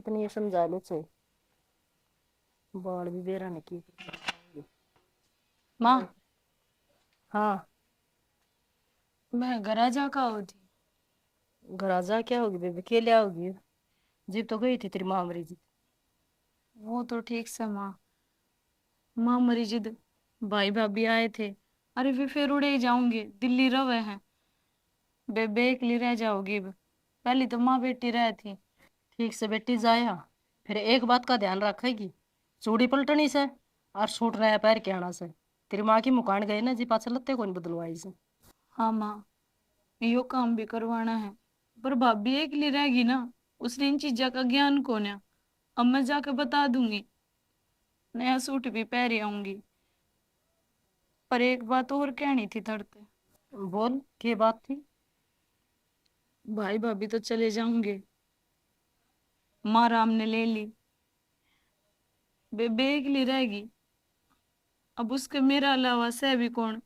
कितनी ये समझा लो से बाल भी बेरा ने की। माँ, हाँ। मैं घर जा का होती। घर आ जा क्या होगी बेबी के लिया होगी। जीप तो गई थी तेरी माँ मरी जी। वो तो ठीक से माँ। माँ मरी जिद भाई भाभी आए थे। अरे वे फिर उड़े ही जाऊंगे, दिल्ली रवे हैं। बेबे अकेली रह जाओगी अब। पहले तो माँ बेटी रह थी। ठीक से बेटी जाया। फिर एक बात का ध्यान रखेगी, चूड़ी पलटनी से और सूट नया पैर के आना से। तेरी माँ की मुकान गए ना जी पाछे लत्ते कौन बदलवाई से। हाँ माँ, यो काम भी करवाना है। पर भाभी अकेली रहेगी ना, उसने इन चीजा का ज्ञान कौन है। अब मैं जाके बता दूंगी, नया सूट भी पहन आऊंगी। पर एक बात और कहनी थी थरते। बोल के बात थी। भाई भाभी तो चले जाऊंगे, माँ राम ने ले ली, बेबे अकेली रहेगी। अब उसके मेरा अलावा सह भी कौन।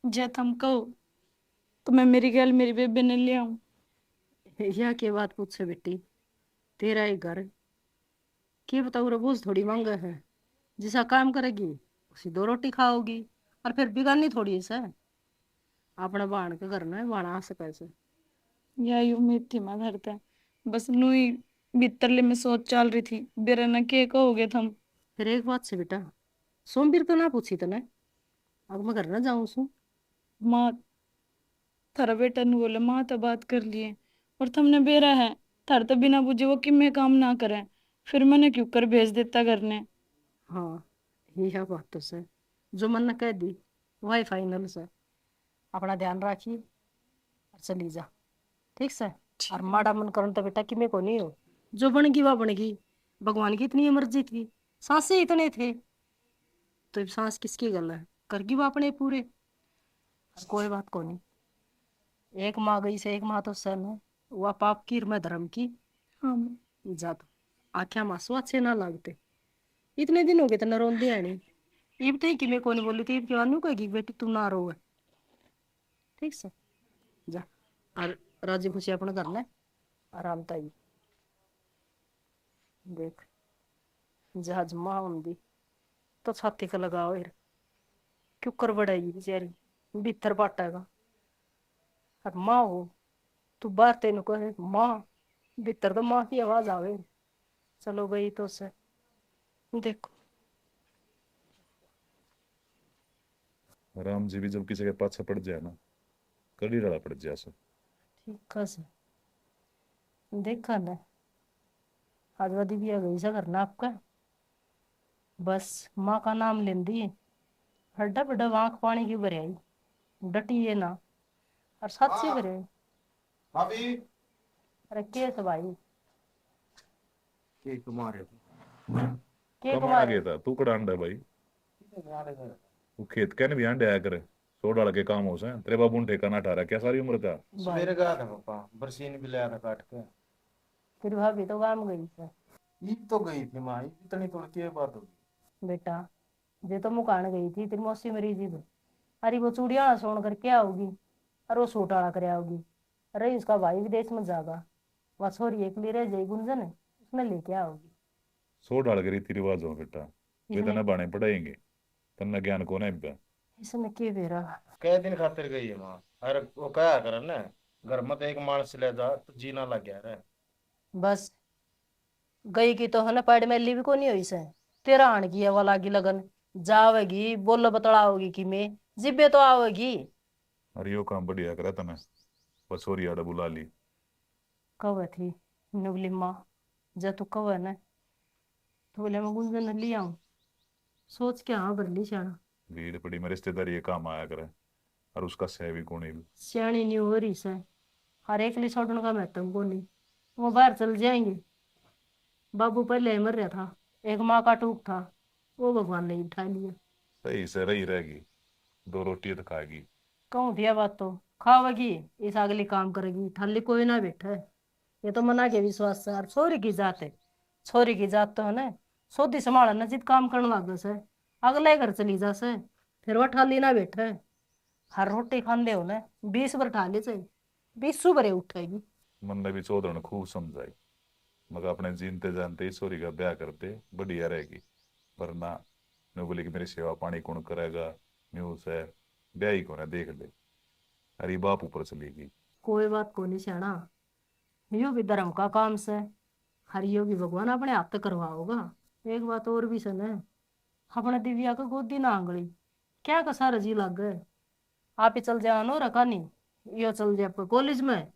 जब तुम कहो तो मैं मेरी गल मेरी बेबे ने ले आऊं। यह के बात पूछे बेटी। तेरा ही घर, के बताऊ रे बोझ थोड़ी मांगे है। जिसा काम करेगी उसी दो रोटी खाओगी। और फिर बिगानी थोड़ी से अपने बाण के घर में बाण आ सके से। यही उम्मीद थी मैं धरते। बस नू ही भीतरले में सोच चल रही थी, बेरा न के कहोगे तुम। फिर एक बात से बेटा, सोमवीर तो ना पूछी तने। अब मैं घर ना जाऊं सु। माँ, थारा बेटा ने बोले माँ तो बात कर लिए। और तुमने बेरा है, थार तो बिना बुझे वो कि मैं काम ना करें। फिर मैंने क्यों कर भेज देता घर ने। हाँ, यह बात तो से जो मन ने कह दी वही फाइनल से। अपना ध्यान रखिए और चली जा। ठीक से। और ठीक है। माड़ा मन करो तो बेटा कि मैं को नहीं हो। जो बनेगी वह बनेगी। भगवान की इतनी मर्जी थी, सांसें इतने थे, तो अब सांस किसकी गल है। करगी वो अपने पूरे। कोई बात को नहीं। एक माँ गई से एक माँ तो सन है। वह पाप की मैं धर्म की। हाँ माँ। जा तो आख्या मासू अच्छे ना लगते। इतने दिन हो गए तो न रोंदी है नहीं। इब तो ही कि मैं कौन बोली थी इब क्यों कहेगी बेटी तू ना रो है। ठीक से। जा और राजी खुशी अपने घर ले आराम ताई। देख जहाज माँ होंगी तो छाती का लगाओ यार। क्यों कर बड़ाई बेचारी भीतर पाटेगा। और माँ हो तू बाहर तेन कहे माँ, भीतर तो माँ की आवाज आवे। चलो गई तो से देखो। राम जी भी जब किसी के पाछे पड़ जाए ना, कड़ी रड़ा पड़ जाए सो। ठीक है से देखा ना। आज वादी भी आ गई सा करना आपका। बस माँ का नाम लेंदी हड्डा बड्डा आंख पानी की भरे आई। डटी है ना और साथ से भरे। भाभी अरे के से भाई के तुम्हारे के कमाना कुमार है। गया था तू कड़ा अंडा भाई। तुम्हारे घर वो खेत कहने भी अंडे आया करे, सो डाल के काम हो से तेरे बाबू ने ठेका ना ठहरा क्या सारी उम्र का। भाई सवेरे गया था पापा, बरसीन भी लाया था काट के। फिर भाभी तो काम गई से। ईद तो गई थी माँ, ईद इतनी तुड़ती है बात होगी। बेटा जे तो मुकान गई थी तेरी मौसी मरी जी तो। अरे वो चूड़िया सोन करके आओगी और वो सूट आड़ा कर आओगी। अरे उसका भाई विदेश में जागा। वह छोरी एक ले रह जाई गुंजन उसने लेके आओगी। सो डाल के रीति रिवाज हो बेटा। वे इसमें तना बाणे पढ़ाएंगे, तन्ना ज्ञान कौन है इनका। इसमें के बेरा। कै दिन खातिर गई है माँ। अरे वो क्या कर ना, घर में तो एक मानस ले जा तो जीना लग गया रे। बस गई की तो है ना पैड मेली भी को नहीं हुई से। तेरा आण की है वो लागी लगन। जावेगी बोलो बतलाओगी कि मैं जिब्बे तो आवेगी। अरे यो काम बढ़िया करा तने, बस और याद बुला ली। कवे थी नुबली माँ जब तू कवे ना तो बोले मैं गुंजन ले आऊं। सोच के हाँ भर ली शाना। भीड़ पड़ी में रिश्तेदारी ये काम आया करे, और उसका सह भी कौन है भी। सियाणी नहीं हो रही से। हर एक लिए छोड़ने का महत्व को नहीं। वो बाहर चल जाएंगे। बाबू पहले ही मर रहा था। एक माँ का टूक था, वो भगवान ने उठा लिया। सही से रही रहेगी, दो रोटी तो खाएगी। कहूँ दिया बात तो खावेगी। इस अगली काम करेगी थाली कोई ना बैठा है। ये तो मना के विश्वास से और छोरी की जात है। छोरी की जात तो है ना सोधी संभालना जित काम करने लग से अगले घर चली जा से। फिर वो थाली ना बैठे है। हर रोटी खांदे हो ना 20 बार थाली से 20 भरे उठेगी। मन ने भी चौधर ने खूब समझाई, मगर मगर अपने जीनते जानते ईश्वरी का ब्याह करते बढ़िया रहेगी। वरना मैं बोली कि मेरी सेवा पानी कौन करेगा, न्यू से ब्याह ही कौन है देख ले। अरे बाप ऊपर चलेगी। कोई बात को नहीं सियाना, यो भी धर्म का काम से, हरियो भी भगवान अपने हाथ से करवाओगा। एक बात और भी सुन है, अपने दिव्या का गोदी ना आंगली, क्या का सारा जी लग गए। आप ही चल जाओ नो रखा नहीं, यो चल जाए कॉलेज में,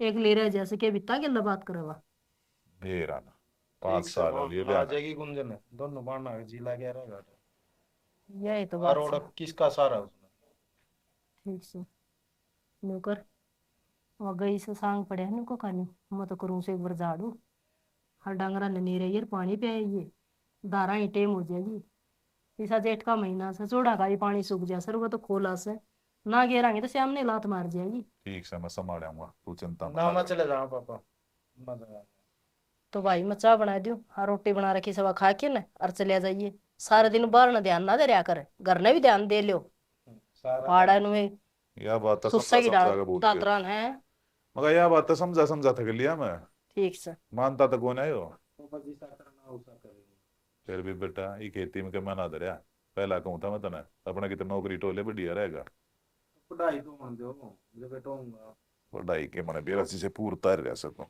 एक ले रहे जैसे के बिता के बात करवा। मेरा ना 5 साल हो लिए आ ब्याह। जाएगी गुंजन, दोनों बाणा का जिला गया रहेगा। यही तो बात और है। किसका सारा उसमें। ठीक से नौकर और गई से सांग पड़े है नुको खानी, मैं तो करूँ से एक बार झाड़ू, हर डांगरा ने नहीं रही पानी पे ये दारा ही टेम हो जाएगी। इसा जेठ का महीना से चूड़ा का भी पानी सूख जाए सर, वो तो खोला से ना गिरांगे तो सामने लात मार जाएगी। ठीक से मैं संभाल आऊंगा, तू चिंता मत ना मैं कर। चले जाऊँ पापा, मजा आया। तो भाई मैं चाय बना दूं, हाँ रोटी बना रखी सब खा के ना और चले जाइए। सारे दिन बाहर ना ध्यान ना दे रहा कर, घर ने भी ध्यान दे लियो। सारा पहाड़ा में यह बात तो सुस्सा समझा की समझा के बोल के, दातरान है। मगर यह बात तो समझा समझा था लिया मैं। ठीक से मानता तो कौन है यो। पापा जी साथ रहना उसा करेंगे। फिर भी बेटा ये खेती में क्या मना दरिया, पहला कहूँ था मैं तने अपना कितने नौकरी टोले बढ़िया रहेगा। पढ़ाई तो मान दो, मुझे बेटा हूँगा। पढ़ाई के मैंने बेरासी से पूरता रह सकूं,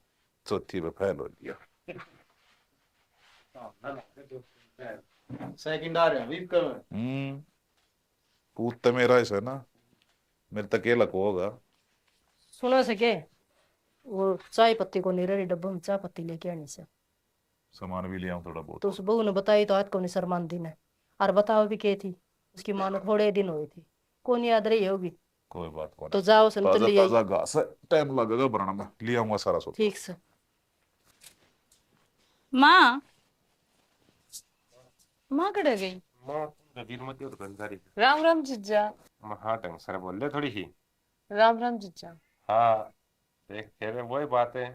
चौथी में फैल हो गया। सेकंड आ रहे हैं अभी कब। पूत तो मेरा ऐसा ना, मेरे तक ये लको होगा। सुनो से के, वो चाय पत्ती को नहीं रही डब्बा में चाय पत्ती लेके आनी से। सामान भी ले आऊं थोड़ा बहुत। तो उस बहू ने बताई तो आज को नहीं शर्मान दी ने, और बताओ भी के थी उसकी माँ ने थोड़े दिन हुए थे, कौन याद रही होगी। कोई बात कौन, तो जाओ सुन तो ताजा ले आई। ताजा घास है, टाइम लगेगा बनाने में, ले आऊंगा सारा सो। ठीक से माँ, माँ कड़े गई। माँ गंभीर मत हो तो गंधारी। राम राम जीजा। हाँ ढंग सर बोल ले थोड़ी ही। राम राम जीजा। हाँ देख फिर वही बात है।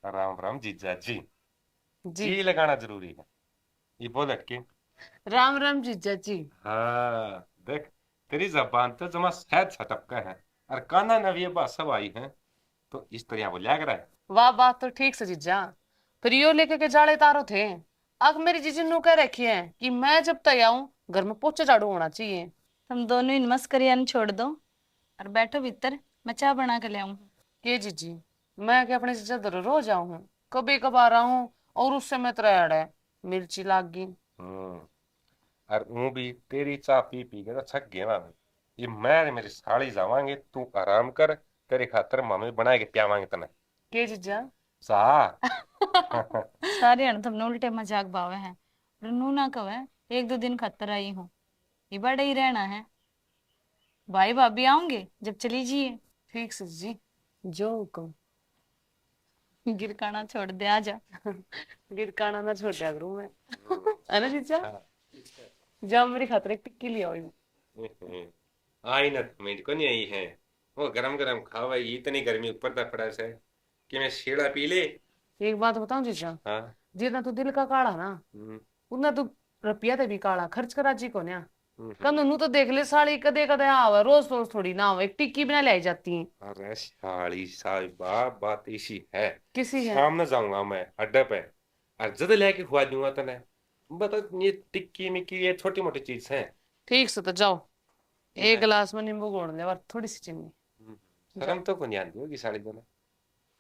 राम राम जीजा जी, जी लगाना जरूरी है। ये बोल अटके। राम राम जीजा जी। हाँ देख, तेरी जबान तो जमा शहद छटपका है, और काना नवी ये बात सब आई है, तो इस तरह बोलिया करा है। वाह बात तो ठीक से जीजा, फिर यो लेके के जाले तारो थे। अब मेरी जीजी नु कह रखी है कि मैं जब तक आऊं घर में पोछा झाड़ू होना चाहिए। तुम दोनों इन मस्करियां छोड़ दो और बैठो भीतर, मैं चाय बना के ले आऊं। के जीजी, मैं क्या अपने जीजा दर रोज आऊं हूं, कभी कभार आऊं और उससे मैं त्रैड है मिर्ची लाग गई। और ऊं भी तेरी चाय पी पी के तो थक गया ना मैं। ये मैं मेरी साड़ी जावांगे, तू आराम कर, तेरे खातर मम्मी बनाए के प्यावांगे तने के जीजा चा। सारे अण तुमने उल्टे मजाक बावे हैं, नू ना कवे एक दो दिन खतर आई हूँ, ये बड़ा ही रहना है। भाई भाभी आऊंगे जब चली जिए। ठीक से जी। जो हुक्म। गिरकाना छोड़ दे, आजा। गिरकाना ना छोड़ दिया करूं मैं, है ना जीजा। जाओ मेरी खातिर एक टिक्की ले आओ। आई ना मेरे को नहीं आई है, वो गरम गरम खावा, इतनी गर्मी ऊपर तक पड़ा से कि मैं शीड़ा पी ले। एक बात बताऊं जीजा, हाँ। जितना तू दिल का काला ना, उतना तू रुपया ते भी काला खर्च करा जी को ना। कल नू तो देख ले साड़ी कदे कदे आवे, रोज रोज थोड़ी ना आवे, एक टिक्की बिना लाई जाती है। अरे साली साहिबा बात इसी है, किसी है शाम में जाऊंगा मैं अड्डे पे और जद लेके खुआ दूंगा तने। बता, ये टिक्की मिक्की ये छोटी मोटी चीज है। ठीक से तो जाओ, एक गिलास में नींबू घोल ले और थोड़ी सी चीनी। शर्म तो को नहीं आती होगी साड़ी देने।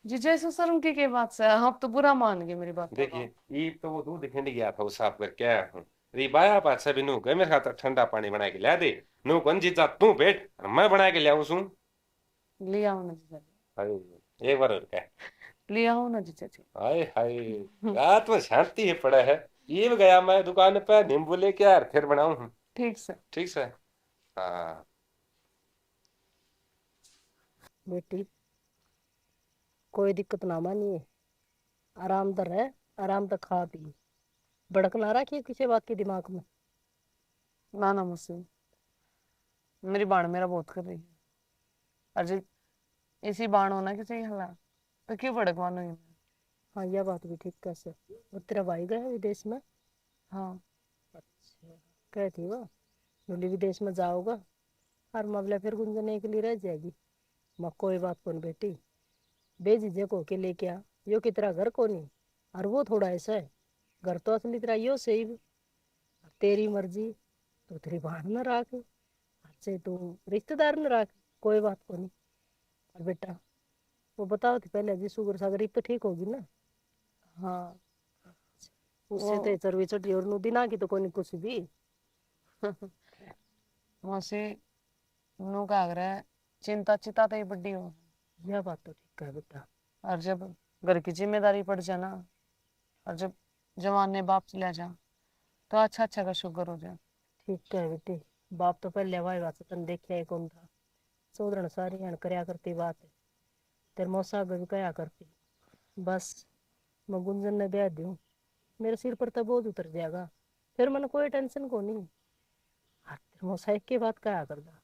जी जैसे शर्म की बात से आप तो बुरा मान गए मेरी बात। देखिए ये तो वो दूध दिखने गया था, वो साफ करके आया हूँ। री बाया बात सभी नू गए मेरे खातर ठंडा पानी बना के ला दे, नू कौन जीता तू बैठ और मैं बना के ले आऊं सू। लिया हो ना जीजा जी, अरे एक बार और क्या, लिया हो ना जीजा जी। हाय हाय, रात में शांति है पड़ा है। ये भी गया मैं दुकान पे नींबू लेके यार फिर बनाऊं। ठीक से ठीक से। हाँ बेटी, कोई दिक्कत ना मानिए, आराम तो रहे, आराम तो खा पी, भड़क ना रखिए किसी बात के दिमाग में। ना ना मुझसे मेरी बाण मेरा बहुत कर रही है, अजय इसी बाण होना किसी हला तो क्यों भड़कवाना है। हाँ यह बात भी ठीक कैसे, वो तेरा भाई गया विदेश में। हाँ अच्छा, कहती वो बोली विदेश में जाओगा और मबला फिर गुंजने के लिए रह जाएगी। मैं कोई बात कौन बेटी, बेझिझक होके लेके आ, यो की तरह घर को नहीं, और वो थोड़ा ऐसा है, घर तो असली तरह यो सही भी। तेरी मर्जी, तो तेरी बहन न राख, अच्छे तू रिश्तेदार न राख, कोई बात को नहीं। और बेटा वो बताओ थी पहले जी, शुगर सागर तो ठीक होगी ना? हाँ उससे वो तो चरबी चटी और नु दिना की तो कोई नहीं कुछ भी। मौसी नू का है, चिंता चिता तो ही बड़ी हो। यह बात तो ठीक है बेटा। और जब घर की जिम्मेदारी पड़ जाए ना, और जब जवान बाप चला जा, तो अच्छा अच्छा का शुगर हो जाए। ठीक है बेटी, बाप तो पहले हवाई बात तन देखिया ही कौन था। चौधरण सारी हण करया करती बात है, तेरे मौसा भी कया करती। बस मैं गुंजन ने ब्याह दूं, मेरे सिर पर तो बोझ उतर जाएगा, फिर मन कोई टेंशन को नहीं। हाँ तेरे मौसा एक की बात कया करदा,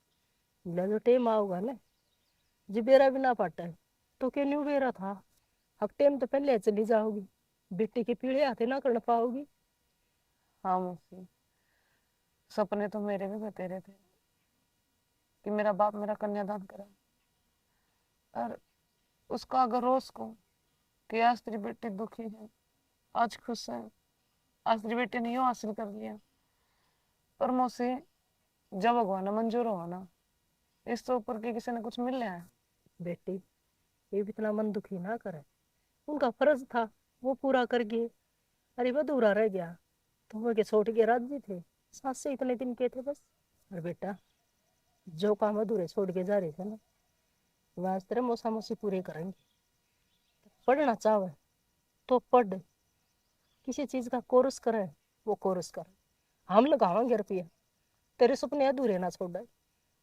बोला जो टेम आओगा ना, जी बेरा भी ना पाटा है तो क्या न्यू बेरा था। अब टेम तो पहले चली जाओगी, बेटी के पीड़े हाथे ना कर पाओगी। हाँ मौसी, सपने तो मेरे भी बतेरे थे कि मेरा बाप मेरा कन्यादान करे, और उसका अगर रोज को कि आज तेरी बेटी दुखी है, आज खुश है, आज तेरी बेटी ने यो हासिल कर लिया। पर मौसी, जब भगवान ने मंजूर हो ना, इस तो ऊपर के किसी ने कुछ मिल लिया है। बेटी ये भी इतना मन दुखी ना करे, उनका फर्ज था वो पूरा कर गए। अरे वो अधूरा रह गया तो वो के छोड़ के राजी थे, सास से इतने दिन के थे बस। और बेटा जो काम अधूरे छोड़ के जा रहे थे ना, वह आज तेरे मौसा मौसी पूरे करेंगे। पढ़ना चाहे तो पढ़, किसी चीज का कोर्स करे वो कोर्स करे, हम लगावांगे रुपया, तेरे सपने अधूरे ना छोड़,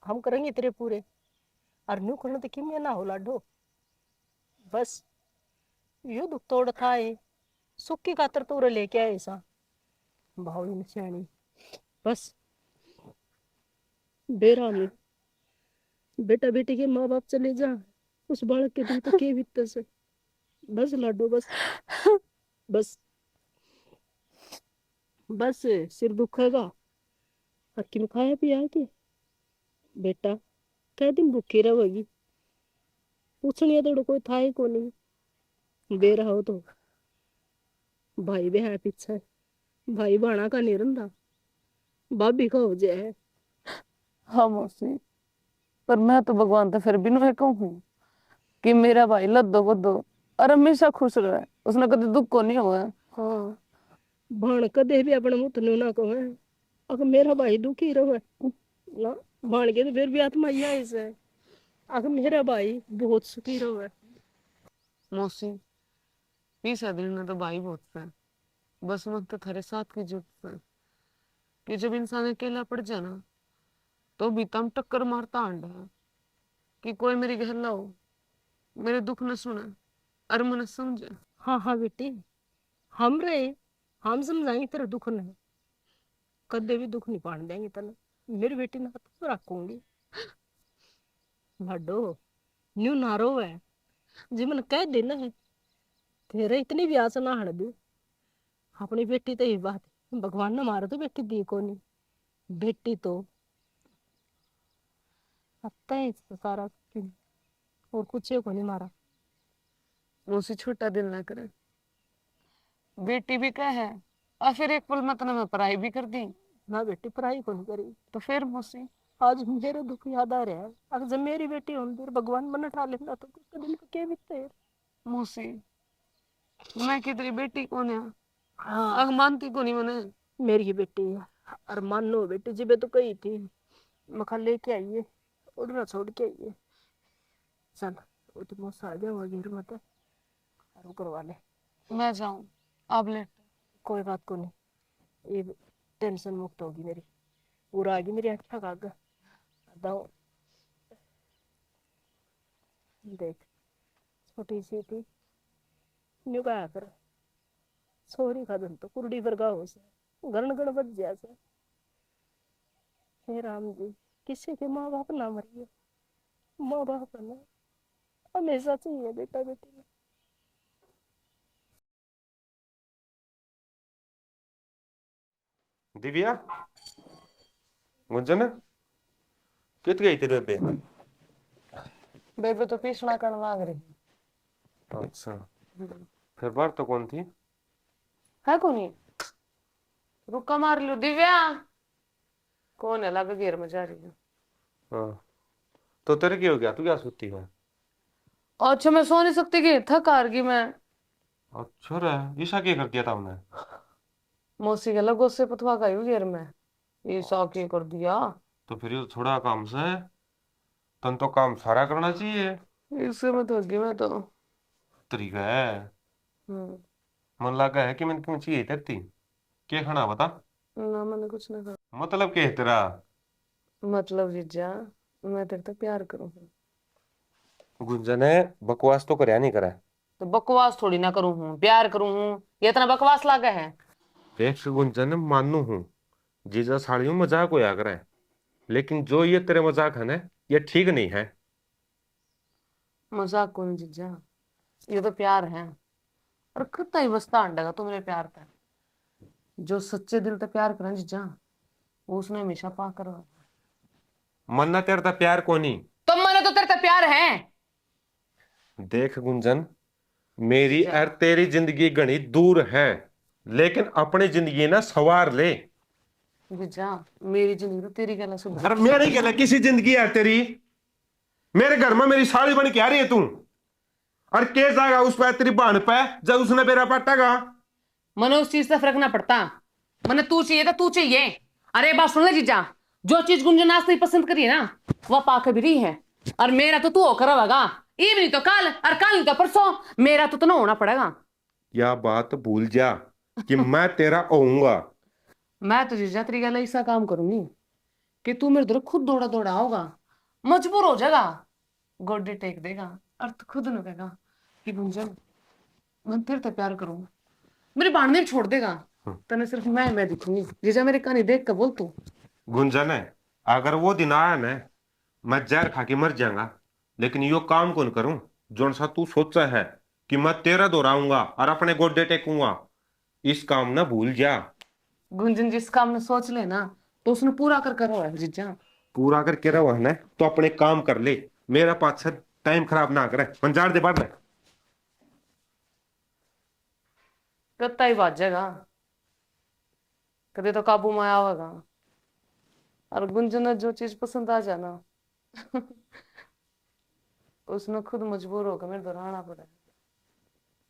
हम करेंगे तेरे पूरे। और न्यू करने तो किमिया ना हो लाडो, बस यो दुख तोड़ था है, सुख की खातर तो उरे लेके आए ऐसा भाव निशानी। बस बेरा में बेटा बेटी के माँ बाप चले जा, उस बालक के दिल तो के बीतते से। बस लाडो बस, बस बस सिर दुखेगा, हकीम खाया पिया के बेटा कै दिन भूखी रहेगी, पूछनी तो कोई था ही को नहीं। बेरा हो तो भाई भी है पीछे, भाई बाणा का नहीं रंधा, भाभी का हो जाए। हाँ मौसी, पर मैं तो भगवान तो फिर भी नु कहूँ कि मेरा भाई लद्दो बद्दो और हमेशा खुश रहे, उसने कभी दुख को नहीं हुआ। हाँ भाण कदे भी अपने मुंह नु ना कहे अगर मेरा भाई दुखी रहे ना, भाण के तो फिर भी आत्मा यही से अगर मेरा भाई बहुत सुखी रहे। मौसी, पीछा दिन ने तो भाई बहुत है, बस मन तो थारे साथ की जुट है कि जब इंसान अकेला पड़ जाए ना, तो भी तम टक्कर मारता आंडा है कि कोई मेरी गहला हो, मेरे दुख न सुने और मन समझे। हाँ हाँ बेटी, हम रहे, हम समझाएंगे तेरा दुख नहीं, कदे भी दुख नहीं पाने देंगे तने, मेरी बेटी ना तो रखूंगी। लाडो न्यू नारो है जी, मन कह देना है तेरे इतनी भी आस ना हड़ दू, अपनी बेटी तो ये बात है, भगवान ने मारा तो बेटी दी को नहीं, बेटी तो आता है सारा क्यों, और कुछ को नहीं मारा। मौसी छोटा दिल ना करे, बेटी भी कह है और फिर एक पल में मैं पढ़ाई भी कर दी, ना बेटी पढ़ाई को नहीं करी, तो फिर मौसी आज मेरे दुख याद आ रहा है, अगर जब मेरी बेटी होती फिर भगवान मन उठा लेता तो उसका दिन को क्या बीतते है। मौसी, मैं कि तेरी बेटी कौन है, हाँ अग मानती को नहीं मने। मेरी ही बेटी है, और मानो बेटी जिबे तो कही थी मखा लेके आइए, उड़ना छोड़ के आइए। चल वो तो मौसा आ गया वगैरह मत और वो करवा ले। मैं जाऊं अब लेट। कोई बात को नहीं, ये टेंशन मुक्त होगी मेरी, पूरा आ गई मेरी अच्छा कागा दाओ। देख छोटी सी थी, न्यू का कर सोरी का दन तो कुरडी वर्गा हो से गण गण बच जैसे। हे राम जी, किसी के माँ बाप ना मरिए, माँ बाप है ना हमेशा चाहिए बेटा बेटी में। दिव्या, गुंजन कित गई तेरे बेबे? बेबे तो पीछना करने लाग रही। अच्छा, फिर बार तो कौन थी? है कौन ही? रुका मार लो दिव्या। कौन है? लग घेर में जा रही है। हाँ, तो तेरे क्या हो गया? तू क्या सोती है? अच्छा मैं सो नहीं सकती कि थक हार गई मैं। अच्छा रे, ईशा क्या कर दिया था हमने? मौसी के लगो से पथवा का ही घेर में ये सा के कर दिया। तो फिर ये तो थोड़ा काम से है, तन तो काम सारा करना चाहिए। इससे मैं थक गई मैं तो। तरीका है। हम्म। मन लगा है कि मैंने क्यों चाहिए तेरी? क्या खाना बता? ना मैंने कुछ ना कहा। मतलब क्या है तेरा? मतलब जीजा मैं तेरे तक प्यार करूँ। गुंजन है, बकवास तो करया नहीं करा। तो बकवास थोड़ी ना करूँ हूँ, प्यार करूँ हूँ। ये इतना बकवास लागा है? देख गुंजन, मानू हूँ जीजा साड़ियों मजाक होया करे, लेकिन जो ये तेरे मजाक है ना, ये ठीक नहीं है। मजाक कौन जीजा, ये तो प्यार है। और कितना ही बसता अंडेगा तू मेरे प्यार पे। जो सच्चे दिल से प्यार करे जीजा वो उसने हमेशा पा कर। मन्ना तेरे ता प्यार कोनी। तो मैंने तो तेरे से प्यार है। देख गुंजन, मेरी जीजा और तेरी जिंदगी घनी दूर है, लेकिन अपनी जिंदगी ना सवार ले। जीजा मेरी जिंदगी तो तेरी गला सुन। अरे मेरी क्या किसी जिंदगी है तेरी? मेरे घर में मेरी साड़ी बन के आ रही है तू, और के जाएगा उस पर तेरी बहन पे जब उसने मेरा पटागा? मने उस चीज से फर्क ना पड़ता। मने तू चाहिए तो तू चाहिए। अरे बात सुन ले जीजा, जो चीज गुंजन आज नहीं पसंद करी है ना वह पाके भी रही है। और मेरा तो तू होकर रहेगा। ये भी नहीं तो कल, और कल नहीं तो परसों। मेरा तो ना होना पड़ेगा। या बात भूल जा कि मैं तेरा होऊंगा। मैं तो जीजा तेरी गला ऐसा काम करूंगी कि तू मेरे तरफ खुद दौड़ा दौड़ा होगा, मजबूर हो जाएगा, गोडे टेक देगा और तू खुद न कहेगा कि गुंजन मैं तेरे से प्यार करूंगा। मेरे बांधने छोड़ देगा। तने सिर्फ मैं दिखूंगी। जीजा मेरे कहानी देख कर बोल तू। गुंजन है, अगर वो दिन आया ना, मैं जहर खा के मर जाऊंगा, लेकिन यो काम कौन करूं जोन सा तू सोचा है कि मैं तेरा दोहराऊंगा और अपने गोडे टेकूंगा। इस काम ना भूल जा। गुंजन जिस काम ने सोच ले ना तो उसने पूरा कर करो है जीजा। पूरा करके रहो है ना, तो अपने काम कर ले, मेरा पाछा टाइम खराब ना करे। पंजार दे बढ़। कत्ता ही बात जाएगा, कदे तो काबू में आवेगा। और गुंजन ने जो चीज पसंद आ जाना उसने खुद मजबूर होकर मेरे दोहराना पड़ा।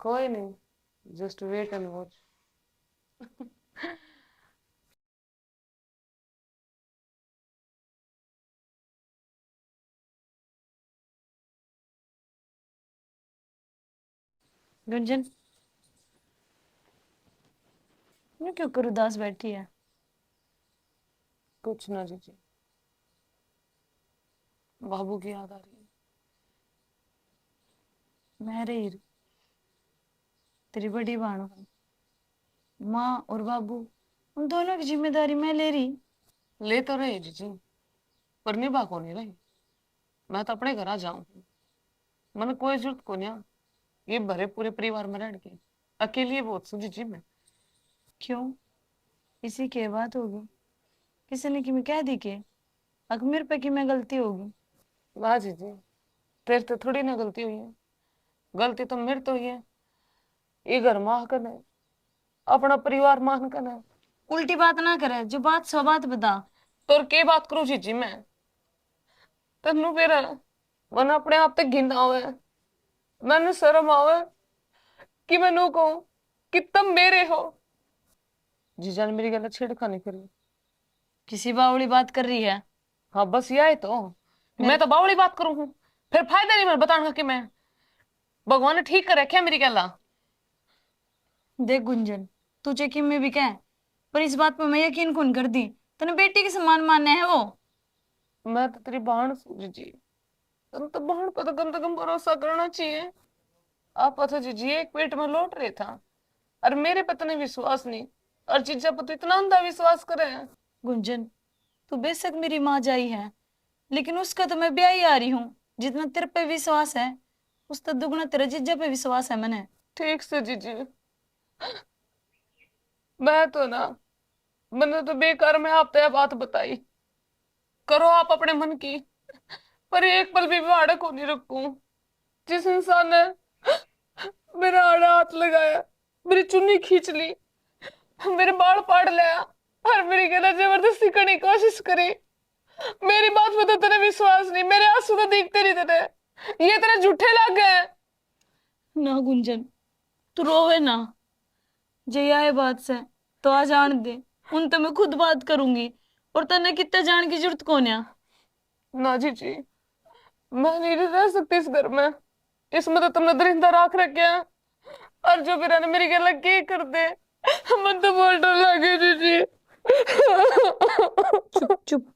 कोई नहीं, just wait and watch. Gunjan, मैं क्यों कर उदास बैठी है? कुछ ना जीजी, बाबू की याद आ रही है। मैं रही तेरी बड़ी बहन, माँ और बाबू, उन दोनों की जिम्मेदारी मैं ले रही। ले तो रहे जीजी, पर निभा को नहीं रही। मैं तो अपने घर आ जाऊं, मैंने कोई जरूरत को नहीं ये भरे पूरे परिवार में रहने की। अकेली बहुत सू जीजी मैं। क्यों? इसी के बात होगी? किसी ने कि मैं कह दी के अगर मेरे पे की मैं गलती होगी? वाह जीजी, तेरे तो थोड़ी ना गलती हुई है। गलती तो मेरे तो हुई है। ये घर माह कर है, अपना परिवार मान कर है। उल्टी बात ना करे, जो बात सो बात बता। तो के बात करूं जीजी मैं? तेनू फिर मन अपने आप तक घिन आवे, मैंने शर्म आवे कि मैनू कहूं कि तुम मेरे हो। जीजा ने मेरी गल छेड़खानी करी। किसी बावली बात कर रही है? हाँ बस यही तो। मैं तो बावली बात करूं हूं, फिर फायदा नहीं मैं बताने का कि मैं भगवान ने ठीक कर रखा है मेरी गला। देख गुंजन, तुझे कि मैं भी कह, पर इस बात पर मैं यकीन कौन कर दी? तने बेटी के समान मानना है वो। मैं तो तेरी बहन हूं जीजी, तुम तो बहन पर तो कम से कम भरोसा करना चाहिए। आप तो जीजी एक पेट में लौट रहे था और मेरे पे तने विश्वास नहीं, और जीजा पर तो इतना अंधा विश्वास करे हैं। गुंजन, तू बेशक मेरी माँ जाई है, लेकिन उसका तो मैं ब्याही आ रही हूँ। जितना तेरे पे विश्वास है उसका दुगना तेरे जीजा पे विश्वास है मैंने। ठीक से जीजी, मैं तो ना, मैंने तो बेकार में आप तय बात बताई। करो आप अपने मन की, पर एक पल भी भाड़े को नहीं रखूं। जिस इंसान ने मेरा आड़ा हाथ लगाया, मेरी चुन्नी खींच ली, मेरे बाल पाड़ लिया और मेरी गला जबरदस्ती करने की कोशिश करी। मेरी बात में तो तेरे विश्वास नहीं, मेरे आंसू तो दिखते नहीं तेरे, ये तेरे झूठे लग गए। ना गुंजन, तू रोवे ना। जे आए बात से तो आ जान दे, उन तो मैं खुद बात करूंगी। और तने कितने जान की जरूरत कौन है। ना जी, मैं नहीं रह सकती इस घर में, इसमें तो तुमने दरिंदा राख रखे हैं। और जो मेरा ने मेरी गला के कर दे, मन तो बहुत डर लगे जी। चुप चुप।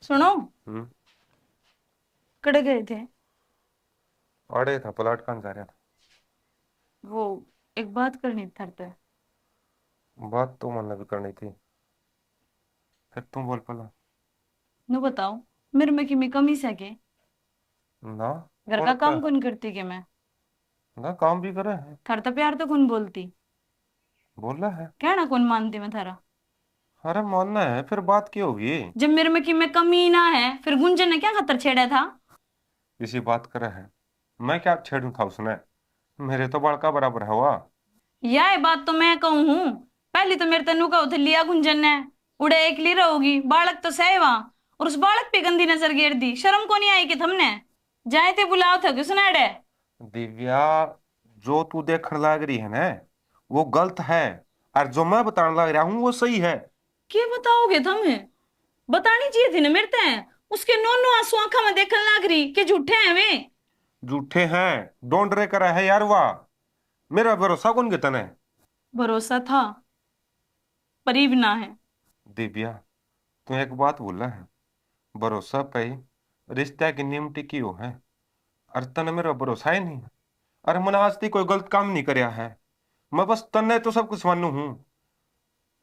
सुनो, हम्म। कड़े गए थे? अड़े था प्लाट कहाँ जा रहा था। वो एक बात करनी थी थारे ते। बात तो मन भी करनी थी, फिर तुम बोल पला। नु बताओ, मेरे में की में कमी से के? ना घर का काम कौन करती के मैं? ना काम भी करे है, थार तो प्यार तो कौन बोलती, बोला है। कहना कौन मानती मैं थारा? अरे मानना है, फिर बात की होगी। जब मेरे में की में कमी ना है, फिर गुंजन ने क्या खतर छेड़ा था? इसी बात करे है, मैं क्या छेड़ू था उसने, मेरे तो बड़का बराबर है हुआ। यह बात तो मैं कहूँ हूँ। पहले तो मेरे तनु का उधर लिया गुंजन ने, उड़े एकली रहोगी, बालक तो सहवा, और उस बालक पे गंदी नजर गेर दी। शर्म को नहीं आई कि तुमने जाए थे बुलाओ था किसने अड़े? दिव्या, जो तू देखने लग रही है ना, वो गलत है, और जो मैं बताने लग रहा हूँ वो सही है। क्या बताओगे तुम्हें? बतानी चाहिए थी ना मेरे ते। उसके नोनो आंसू आंखा में देखने लग रही कि झूठे हैं वे। झूठे हैं, डोंट रे करा है यार वाह। मेरा भरोसा कौन कितन है। भरोसा था, परीब ना है। दिव्या, तू एक बात बोला है, भरोसा पे ही रिश्ता की नींव टिकी हो है, और तने मेरा भरोसा ही नहीं है। अरे मैंने आज तक कोई गलत काम नहीं करया है, मैं बस तन्ने तो सब कुछ मानू हूं,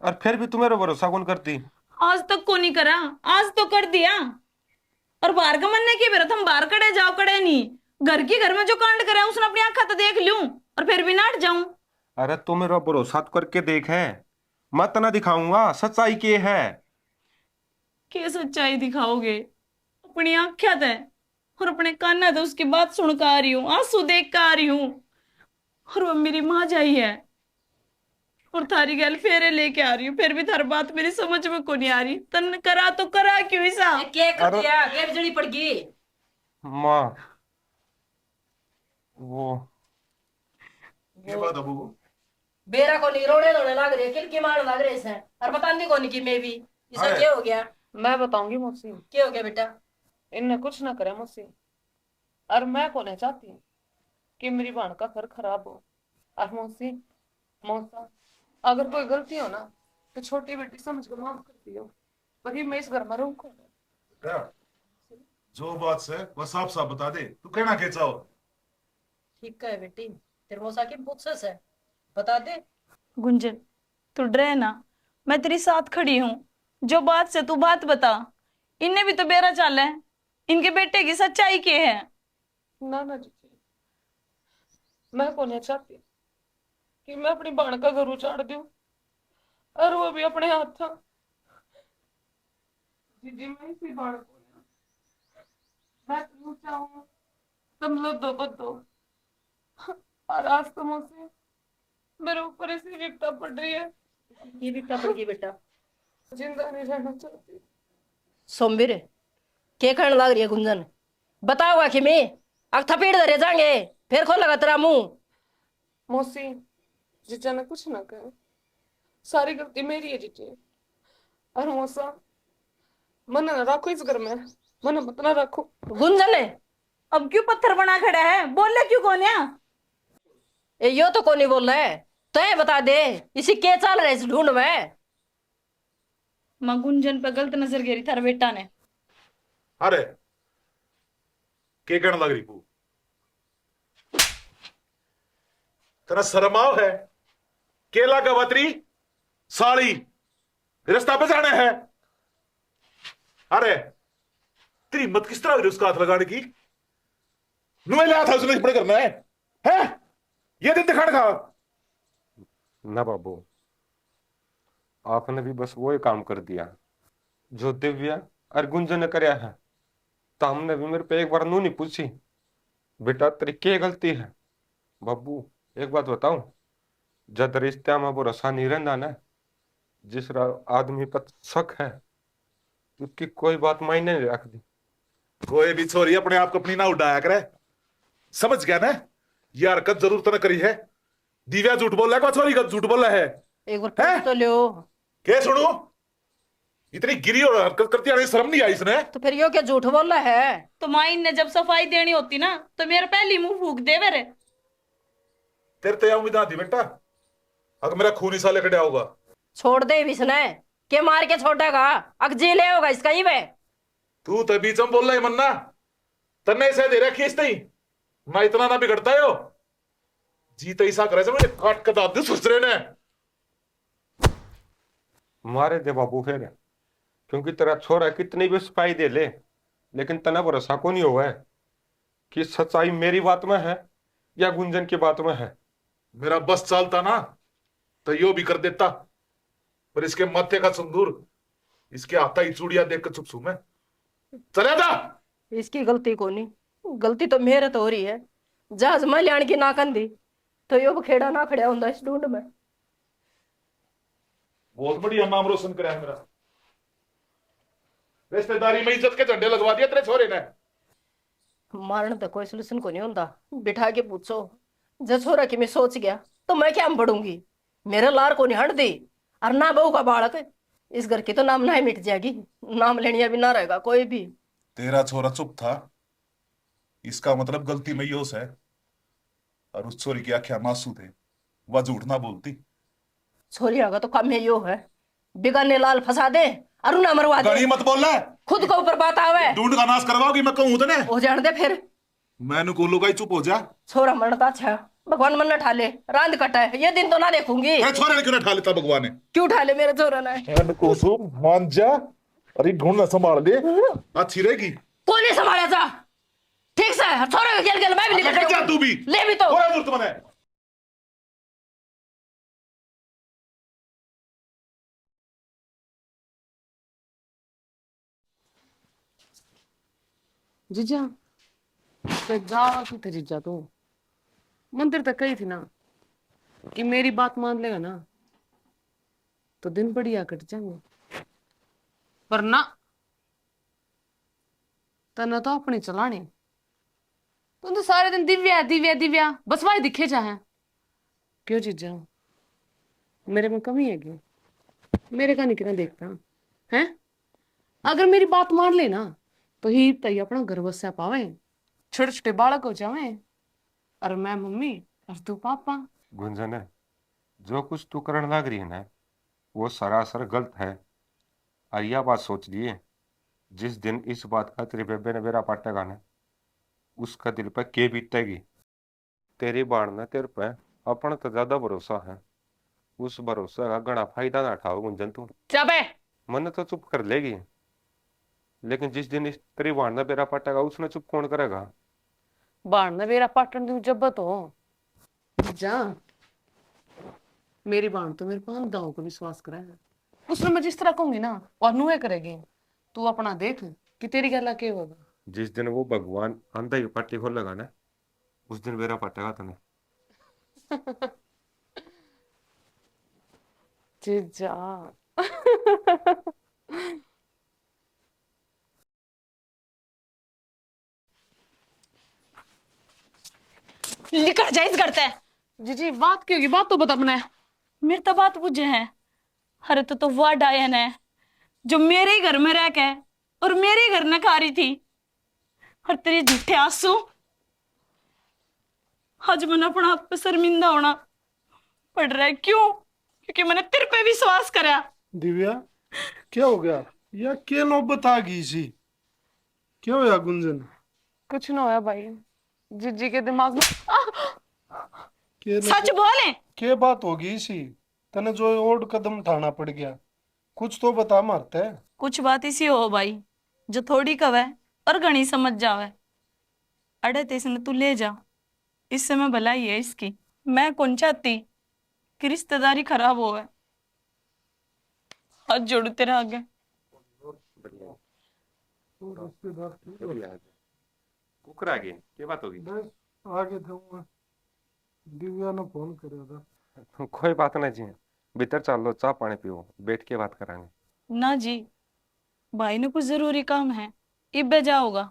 और फिर भी तू मेरा भरोसा कौन करती। आज तक को नहीं करा, आज तो कर दिया। और बाहर का मन की बेरा हम बाहर कड़े जाओ कड़े नहीं। घर की घर में जो कांड करे उसने अपनी आंखा तो देख लूं, और फिर भी नाट जाऊं। अरे तू मेरा भरोसा तो करके देख है, मैं तना दिखाऊंगा सच्चाई के है। क्या सच्चाई दिखाओगे? अपनी आंखें ते और अपने काना ते उसकी बात सुन कर आ रही हूँ, आंसू देख कर आ रही हूँ। और वो मेरी माँ जाई है, और थारी गल फेरे लेके आ रही हूँ, फिर भी थारी बात मेरी समझ में को नहीं आ रही। तन करा तो करा क्यों ऐसा? क्या कर अरे दिया, क्या बिजली पड़ गई? माँ, वो ये बात अबू बेरा को नहीं रोने धोने लग रही है, किलकी मारने लग रहे हैं। और बताने को नहीं कि मैं भी इसे अरे। क्या हो गया? मैं बताऊंगी मौसी, क्या हो गया बेटा? इनने कुछ ना करे मौसी, और मैं को नहीं चाहती कि मेरी बहन का घर खराब हो। और मौसी, मौसा, अगर कोई गलती हो ना तो छोटी बेटी समझ कर माफ कर दियो, वही मैं इस घर में रहूंगा। बेटा, जो बात से वो साफ साफ बता दे, तू कहना क्या चाहो। ठीक है बेटी, तेरे मौसा की पूछस है, बता दे। गुंजन, तू डरे ना, मैं तेरी साथ खड़ी हूँ। जो बात से तू बात बता। इनने भी तो बेरा चाला है, इनके बेटे की सच्चाई क्या है? ना जी, मैं को नहीं चाहती कि मैं अपनी बहन का घर उजाड़ दूं, और वो भी अपने हाथ था। जी मैं इसी बहन को नहीं, मैं क्यों चाहूँ तुम लोग दो बदो। और आज तो मुझसे मेरे ऊपर ऐसी विपदा पड़ रही है, ये भी पड़ गई बेटा। जिंदा नहीं रहना चाहती। सोमवीर, क्या कहने लग रही है गुंजन? बताओगा कि मैं अब थपेड़ धरे जाएंगे, फिर खोलेगा तेरा मुंह। मौसी, जीजा ने कुछ ना कहे, सारी गलती मेरी है जीजी। और मौसा, मन ना रखो इस घर में, मन मत ना रखो। गुंजन है, अब क्यों पत्थर बना खड़ा है? बोले क्यों कोन्या? यो तो कौन नहीं बोल रहा है, तो ये बता दे इसी के चाल रहे इस ढूंढ में। मां गुंजन पे गलत नजर गिरी थारा बेटा ने। अरे क्या कहने लग रही तू? तेरा शर्माव है? केला का बतरी साड़ी रास्ता पे जाना है? अरे तेरी हिम्मत किस तरह हुई उसका हाथ लगाने की? नुए लिया था उसने बड़े करना है? ये दिन दिखाने का? ना बाबू, आपने भी बस वो ही काम कर दिया जो दिव्या और गुंजन ने कराया है। तो हमने भी मेरे पे एक बार नू नहीं पूछी बेटा तेरी क्या गलती है। बब्बू एक बात बताऊं, जब रिश्ते में भरोसा नहीं रहता ना, जिस आदमी पर शक है उसकी कोई बात मायने नहीं रखती। कोई भी छोरी अपने आप को अपनी ना उड़ाया करे, समझ गया ना? ये हरकत जरूर तो न करी है। दिव्या झूठ बोल रहा है, छोरी का झूठ बोल रहा है। एक बार हैं? पूछ तो लो। क्या सुनू, इतनी गिरी और हरकत करती है, शर्म नहीं आई इसने? तो फिर यो क्या झूठ बोल रहा है? तो माई ने जब सफाई देनी होती ना तो मेरे पहली मुंह फूक दे मेरे। तेरे तो यह उम्मीद ना थी बेटा, अगर मेरा खून ही साले कटा होगा। छोड़ दे इसने, के मार के छोड़ेगा, अग जी ले होगा इसका ही वे। तू तो बीच में बोल रहा है मन्ना, तन्ने से दे रखी इस नहीं, मैं इतना ना बिगड़ता है। जीत ऐसा करे से मुझे काट कर दाद दे सुसरे ने। मारे दे बाबू फिर, क्योंकि तेरा छोरा कितनी भी सफाई दे ले, लेकिन तना भरोसा को नहीं हुआ है कि सच्चाई मेरी बात में है या गुंजन की बात में है। मेरा बस चालता ना तो यो भी कर देता, पर इसके माथे का सिंदूर, इसके हाथा ही चूड़िया देख कर चुप सू मैं। चले जा। इसकी गलती को नहीं, गलती तो मेरे तो हो रही है। जहाज में लियाण की ना कंदी तो यो खेड़ा ना खड़ा होंदा इस ढूंढ में। बहुत बढ़िया नाम रोशन करा है मेरा, रिश्तेदारी में इज्जत के झंडे लगवा दिया तेरे छोरे ने। मारने तो कोई सोल्यूशन को नहीं होता, बिठा के पूछो। जब छोरा की मैं सोच गया तो मैं क्या बढ़ूंगी, मेरे लार को नहीं हट दी। और ना बहू का बालक, इस घर की तो नाम ना ही मिट जाएगी, नाम लेनिया भी ना रहेगा कोई भी। तेरा छोरा चुप था, इसका मतलब गलती मैयोस है, और उस छोरी की आंखें मासूम थे, वह झूठ ना बोलती। छोरी आगा तो काम यो है, बिगाने लाल फंसा दे और उन्हें मरवा दे। गणी मत बोल रहा है, खुद को ऊपर बात आवे। ढूंढ का नाश करवाओगी मैं कहूं तने। हो जान दे फिर। मैंने को लुगाई चुप हो जा। छोरा मरता अच्छा, भगवान मन न ठाले, रांद कटा है, ये दिन तो ना देखूंगी। ए छोरे ने क्यों ना ठा लेता भगवान ने? क्यों ठाले मेरे छोरा ने? मैंने को सो मान जा, अरे ढूंढना संभाल ले, अच्छी रहेगी। कौन नहीं संभाला जा? ठीक से छोरे का खेल खेल मैं भी निकल जा तू भी, ले भी तो। थोड़ा दूर तुम्हें। जीजा तो जाओ की थे जीजा, तू मंदिर तक गई थी ना कि मेरी बात मान लेगा ना तो दिन बढ़िया कट जाएंगे, पर ना तना तो अपनी चलानी। तुम तो सारे दिन दिव्या दिव्या दिव्या बस वही दिखे चाहे। क्यों जीजा, मेरे में कमी है क्या? मेरे का नहीं कितना देखता है? अगर मेरी बात मान ले ना तो ही तई अपना घर बसा पावे, छोटे छोटे बालक हो जावे, और मैं मम्मी और तू पापा। गुंजन है, जो कुछ तू करने लग रही है ना वो सरासर गलत है। और यह बात सोच लिए, जिस दिन इस बात का तेरे बेबे ने बेरा पाटेगा ना, उसका दिल पर के बीतेगी। तेरी बाण ने तेरे पे अपना तो ज्यादा भरोसा है, उस भरोसा का घना फायदा ना उठाओ गुंजन तू। चाबे मन तो चुप कर लेगी, लेकिन जिस दिन इस तेरी बाण ने बेरा पाटेगा उसने चुप कौन करेगा? बाण ने मेरा पाटन तू जब तो जा, मेरी बाण तो मेरे पास दाव को विश्वास करे है, उसने मैं जिस तरह कहूंगी ना और नुए करेगी। तू अपना देख कि तेरी गला क्या होगा। जिस दिन वो भगवान अंधा की पट्टी खोलेगा ना उस दिन बेरा पाटेगा तने। जीजा निकल जा इस घर से। जीजी बात क्या होगी, बात तो बता अपने। मेरे तो बात बुझे है। अरे तो वह डायन है जो मेरे ही घर में रह के और मेरे ही घर में खा रही थी। और तेरे झूठे आंसू, आज मैंने अपना आप पे शर्मिंदा होना पड़ रहा है। क्यों? क्योंकि मैंने तेरे पे विश्वास करा। दिव्या क्या हो गया? या क्या नौबत आ गई सी? क्या होया गुंजन? कुछ ना होया भाई, जीजी के दिमाग में सच बोले। क्या बात हो गई सी? तने जो और कदम उठाना पड़ गया, कुछ तो बता मारते। कुछ बात इसी हो भाई जो थोड़ी कवे और घनी समझ जावे। अड़े तेसने तू ले जा, इससे मैं भलाई है इसकी। मैं कौन चाहती कि रिश्तेदारी खराब होवे। हाथ जोड़ू तेरे आगे। वो रिश्तेदार थे। कुकर आ गए, क्या बात होगी? बस आगे थे वो, दिव्या ने फोन करा था। कोई बात नहीं जी, भीतर चल लो, चाय पानी पियो, बैठ के बात करांगे। ना जी, भाई ने कुछ जरूरी काम है, इब्बे जाओगा।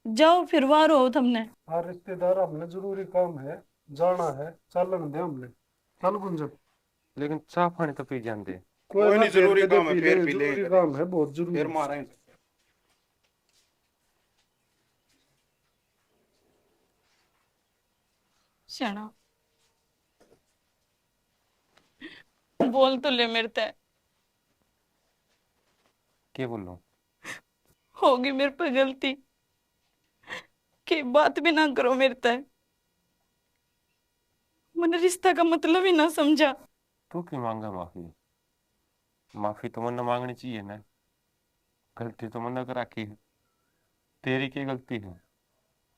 जाओ फिर वार हो तुमने। हाँ रिश्तेदार, हमने जरूरी काम है, जाना है, चलन दे हमने। चल गुंजन। लेकिन चाय पानी तो पी जान दे। कोई नहीं, जरूरी काम है, पी फिर ले, पी लेंगे जरूरी कभी। काम है, बहुत जरूरी। फिर मारेंगे। शना, बोल तो ले मेरे ते। क्या बोलो? होगी मेरे पे गलती, कि बात भी ना करो मेरे ते। मैंने रिश्ता का मतलब ही ना समझा। तू क्यों मांगा माफी? माफी तो मन मांगनी चाहिए ना, गलती तो मन कर रखी है, तेरी की गलती है।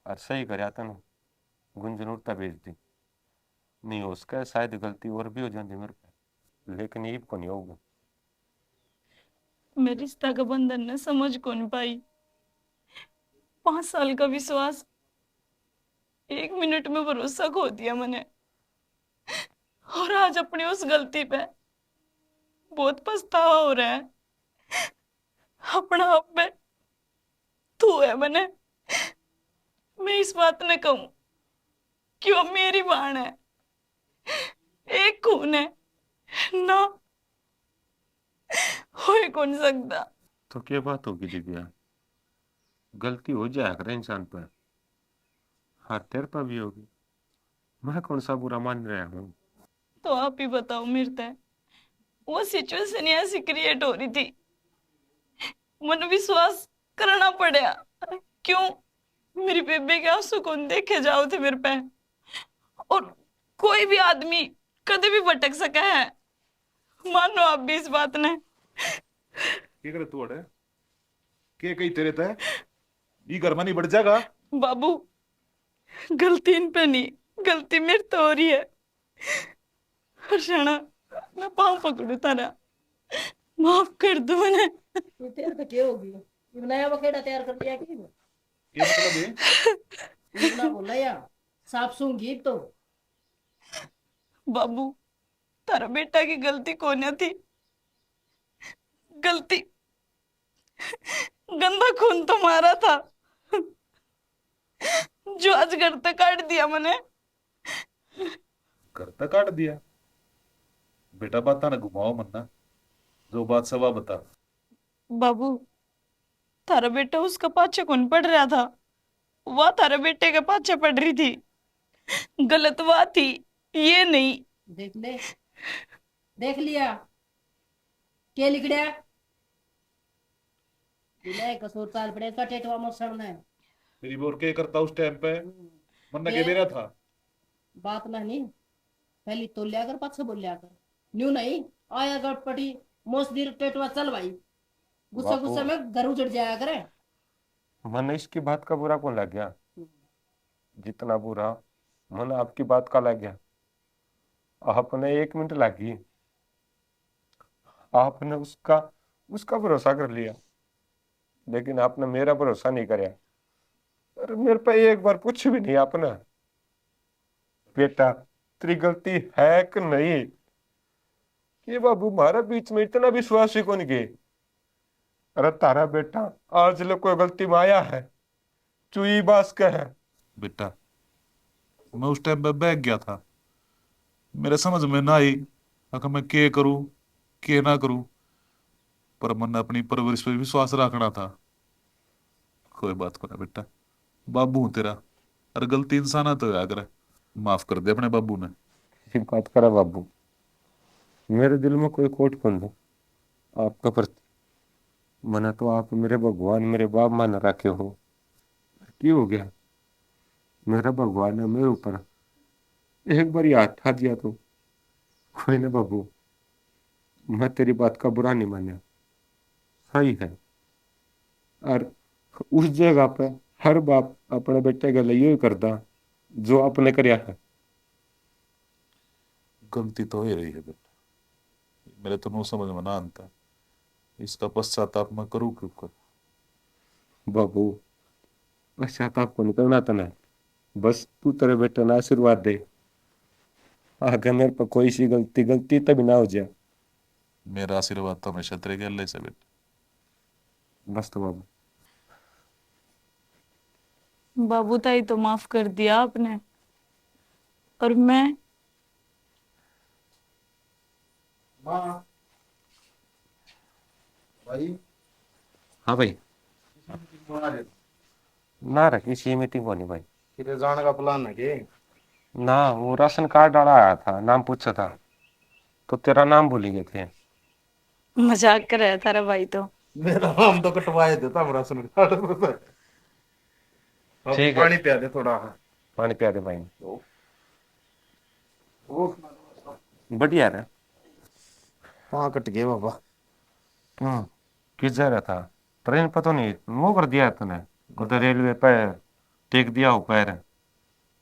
और सही कर था ना, गुंजन उड़ता भेज दी, नहीं हो उसका शायद गलती और भी हो जाती मेरे पे, लेकिन ये को नहीं होगा। मैं रिश्ता का बंधन ने समझ कौन पाई। 5 साल का विश्वास 1 मिनट में भरोसा खो दिया मैंने। और आज अपनी उस गलती पे बहुत पछतावा हो रहा है। अपना आप में तू है मैंने। मैं इस बात ने कहूं कि वो मेरी बहन है, एक खून है ना, हो ही कौन सकता। तो क्या बात होगी दिव्या, गलती हो जाया करे इंसान पर, हाँ तेरे पर भी होगी, मैं कौन सा बुरा मान रहा हूँ? तो आप ही बताओ मेरे ते, वो सिचुएशन ऐसी क्रिएट हो रही थी, मन विश्वास करना पड़ा। क्यों? मेरी बेबे के आंसू कौन देखे जाओ थे मेरे पे। और कोई भी आदमी कभी भी भटक सका है, मानो आप भी इस बात ने। क्या करे तू अड़े? के कही तेरे तय ये घर में नहीं बढ़ जाएगा? बाबू, गलती इन पे नहीं, गलती मेरे तो हो रही है। हर्षणा, मैं पाँव पकड़ू तारा, माफ कर दो मैंने। ये तेरे तो क्या होगी, ये नया बकेटा तैयार कर दिया कि क्या मतलब है? ये ना बोला या साफ सूंगी तो। बाबू, तारा बेटा की गलती कौन थी? गलती गंदा खून तो मारा था, जो आज घर तक काट दिया मैंने। घर तक काट दिया? बेटा बात ना घुमाओ मन्ना, जो बात सवा बता। बाबू, थारा बेटा उसका पाछे कौन पड़ रहा था, वह थारे बेटे के पाछे पड़ रही थी। गलत वह थी, ये नहीं। देख ले, देख लिया क्या लिख दिया। बिना कसूर ताल पड़े का टेटवा मत सड़ना है। मेरी बोर के करता उस टाइम पे मन्ना के ये मेरा था। बात नहीं, पहले तो लिया कर, पाछे बोल लिया कर। न्यू नहीं आया गटपटी मोस दी टेटवा चल भाई, गुस्सा बापू, गुस्सा में घर उजड़ जाया करे। मन इसकी बात का बुरा कौन लग गया? जितना बुरा मन आपकी बात का लग गया। आपने 1 मिनट लगी, आपने उसका उसका भरोसा कर लिया, लेकिन आपने मेरा भरोसा नहीं कराया। अरे मेरे पे एक बार पूछ भी नहीं आपने, बेटा तेरी गलती है कि नहीं? ये बाबू हमारे बीच में इतना विश्वास ही कौन के? अरे तारा बेटा आज लोग कोई गलती में आया है, चुई बास का है। बेटा मैं उस टाइम पे बैग गया था, मेरे समझ में ना आई अगर मैं के करूं के ना करूं, पर मन अपनी परवरिश पे विश्वास रखना था। कोई बात को ना बेटा, बाबू हूं तेरा, अरे गलती इंसान तो है, अगर माफ कर दे अपने बाबू ने। ये बात करा बाबू, मेरे दिल में कोई खोट कौन है आपका प्रति। मना तो आप मेरे भगवान मेरे बाप मान रखे हो, क्यों हो गया? मेरा भगवान ने मेरे ऊपर एक बार याद था दिया तो कोई ना बाबू, मैं तेरी बात का बुरा नहीं माना, सही है। और उस जगह पे हर बाप अपने बेटे के लिए ही करता जो आपने करया है। गलती तो हो रही है बेटा, मेरे तो नो समझ में ना आता, इसका पश्चाताप मैं करूं क्यों कर? बाबू अच्छा काम को नहीं करना तने, बस तू तेरे बेटे ना आशीर्वाद दे, आगे मेरे पर कोई सी गलती गलती तभी ना हो जाए। मेरा आशीर्वाद तो हमेशा तेरे गले से बेटा। बस तो बाबू। बाबू ताई तो माफ कर दिया आपने, और मैं माँ भाई हाँ भाई। ना रखी सी मीटिंग होनी भाई। किधर जाने का प्लान है कि ना वो राशन कार्ड डाला आया था, नाम पूछा था तो तेरा नाम भूल गए थे। मजाक कर रहा था रे भाई तो। मेरा नाम तो कटवाए देता मेरा राशन कार्ड पर। अब ठीक है। पानी पिया दे थोड़ा। पानी पिया दे भाई। बढ़िया है। वहां कट गए बाबा। क्यों, किस जा रहा था? ट्रेन पर तो नहीं वो कर दिया है तूने, उधर रेलवे पे टेक दिया हो पैर।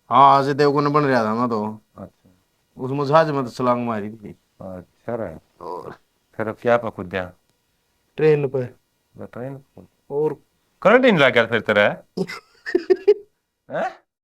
हाँ आज देवगन बन रहा था मैं तो, अच्छा। उसमें जहाज में तो छलांग मारी थी। अच्छा रहे। और फिर अब क्या पकड़ दिया? ट्रेन पे। ट्रेन। और करंट नहीं लग गया फिर तेरा?